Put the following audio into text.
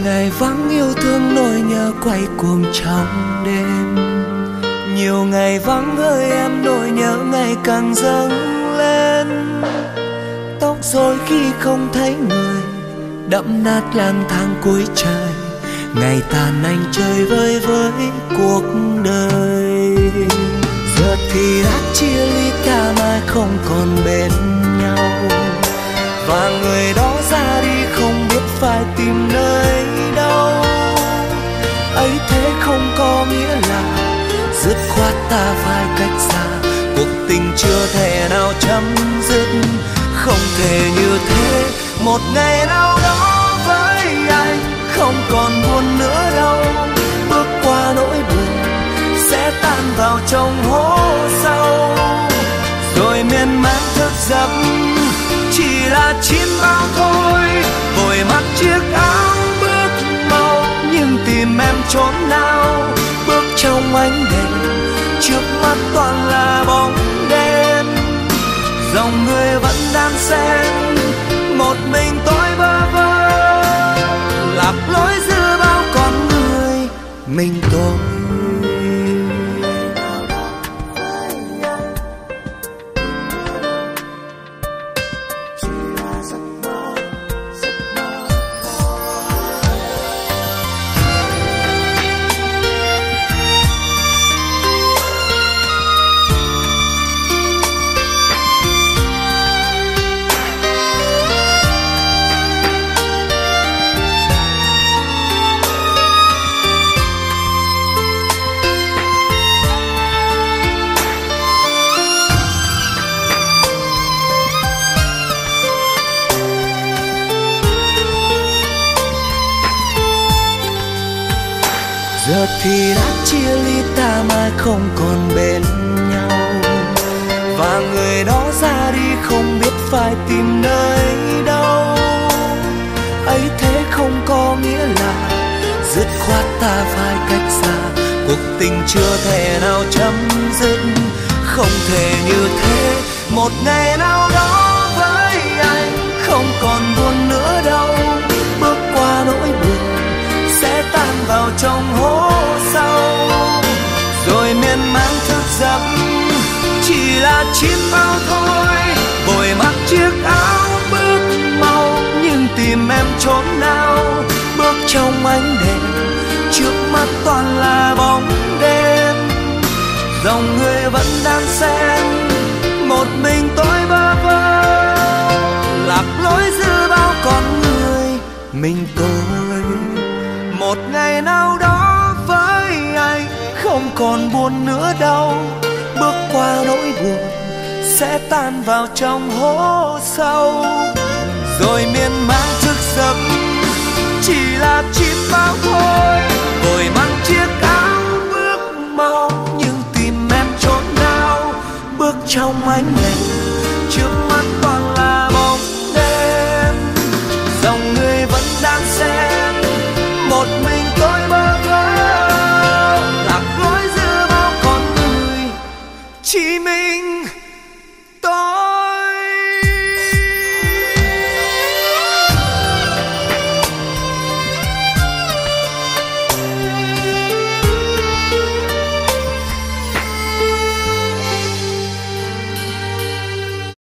ngày vắng yêu thương nỗi nhớ quay cuồng trong đêm. Nhiều ngày vắng ơi em, nỗi nhớ ngày càng dâng lên. Tóc rối khi không thấy người, đẫm nát lang thang cuối trời. Ngày tàn anh chơi vơi với cuộc đời. Giờ thì đã chia ly ta mai không còn bên nhau. Và người đó ra đi không biết phải tìm nơi đâu. Ấy thế không có nghĩa là dứt khoát ta phải cách xa. Cuộc tình chưa thể nào chấm dứt. Không thể như thế. Một ngày nào đó với anh không còn buồn nữa đâu. Bước qua nỗi buồn sẽ tan vào trong hố sâu. Rồi miên man thức giấc chỉ là chim bao thôi. Vội mặc chiếc áo bước mau, nhưng tìm em chốn nào. Bước trong ánh đèn, trước mắt toàn là bóng đêm. Dòng người vẫn đan xen, một mình tôi bơ vơ. Lạc lối giữa bao con người, mình tôi. Giờ thì đã chia ly ta mai không còn bên nhau. Và người đó ra đi không biết phải tìm nơi đâu. Ấy thế không có nghĩa là dứt khoát ta phải cách xa. Cuộc tình chưa thể nào chấm dứt. Không thể như thế. Một ngày nào đó với anh không còn buồn nữa đâu. Bước qua nỗi buồn sẽ tan vào trong hố sâu. Rồi miên man thức giấc chỉ là chim bao thôi. Vội mặc chiếc áo bước mau, nhưng tìm em chốn nào. Bước trong ánh đèn, trước mắt toàn là bóng đêm. Dòng người vẫn đang xen, một mình tôi bơ vơ. Lạc lối giữa bao con người, mình tôi. Một ngày nào đó với anh không còn buồn nữa đâu. Bước qua nỗi buồn sẽ tan vào trong hố sâu. Rồi miên man thức giấc chỉ là chim bao thôi. Vội mang chiếc áo bước mau, nhưng tìm em chốn nào. Bước trong ánh đèn, trước mắt toàn là bóng đêm. Dòng người vẫn đang xen, một mình tôi bơ vơ. Lạc lối giữa bao con người, chỉ mình tôi.